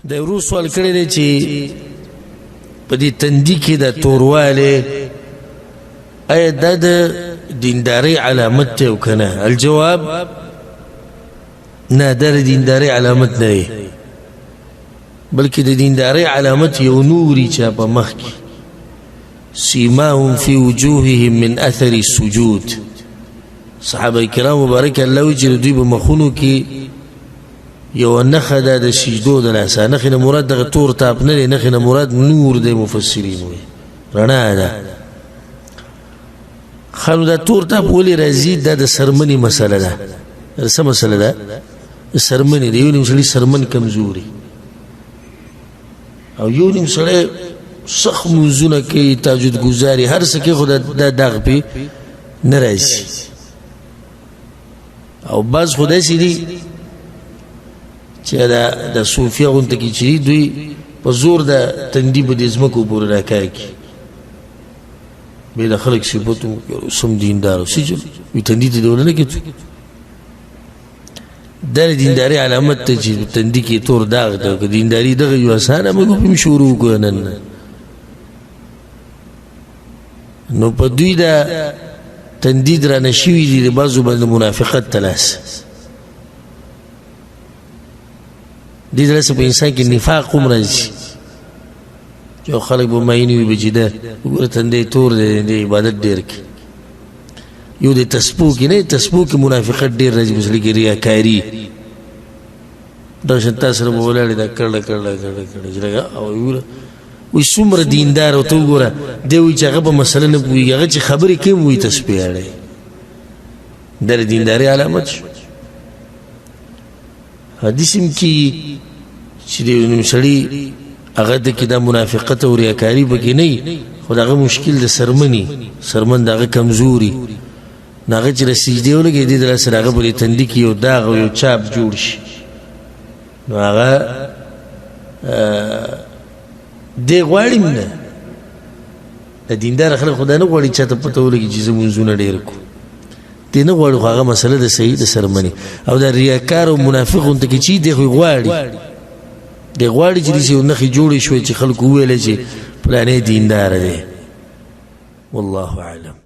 د ورو سوال کړی دی چې په دې تندي کې د توروالی آیا دا د دیندارۍ علامت دی او که نه؟ الجواب نه، دا د دیندارۍ علامت نه دی، بلکې د دیندارۍ علامت یو نوري چې په مخ کې سیماهم فی وجوههم من اثر السجود. صحابه کرام مبارک الله وجه دوی په مخونو کې یو نښه ده د سجدو د لاسه. نښې نه مراد دغه تور تاپ نه دی، نښې نه مراد نور دی، مفسرین وایي رڼا ده. خلو دا تور تاپ ولې راځي؟ دا د سرمنې مسله ده. څه مسله ده؟ سرمنې د یو نیم سړي سرمن کمزوري، او یو نیم سړی سخت منځونه کوي، تهجد ګزاري، هر څه کوي، خو دا دغ پې نه راځي. او بعض خو داسې دي چې د صوفیه غونته کې چې دوی په زور د تندي په دې ځمکو پورې راکاږي، بې د خلک صفت سم دیندار سجل وي تندي ته دیونه نه کېږي. دا د دیندارۍ علامت ته چې تندي کې تور داغ ده. که دینداري دغه یو اسانه موږ هم شروع کړو نن، نو په دوی د تندي درانه شوي دي د بعضو باندې منافقت ته لاس. دې دلاسه په انسان کې نفاق هم راځي، یو خلک به مایني وي بجده وګوره تندی تور دی، د عبادت ډېر کوي. یو د تسبو کې نه، تسبو کې منافقت ډېر راځي، په زړه کې ریاکاري. دا شان تا سره به ولاړې دا کړله کړله کړله کړله او وګوره وایي څومره دیندار او ته وګوره دی وایي چې هغه په مسله نه پوهېږي، هغه چې خبرې کوي وایي تسبیح اړوي. دا د دیندارۍ علامت شو. حدیث هم کې چې د یو نیم سړي هغه د کې دا منافقت او ریاکاري پکې نه وي، خو د هغه مشکل د سرمن د هغه کمزوري نو هغه چې د سجدې ولګي دې د لاسه د هغه په دې تندي کې یو داغ او یو چاپ جوړ شي، نو هغه دې غواړي نه. د دیندار خلک خو دا نه غواړي چاته پته ولګي چې زه مونځونه ډېر کړو، دې نه غواړي، خو هغه مسله د صحیح د سرمنې. او دا ریاکار او منافق غونته کې چې دی خو غواړي، دی غواړي چې داسې یو نښې جوړې شوې چې خلکو وویلی چې فلانی دینداره دی. والله اعلم.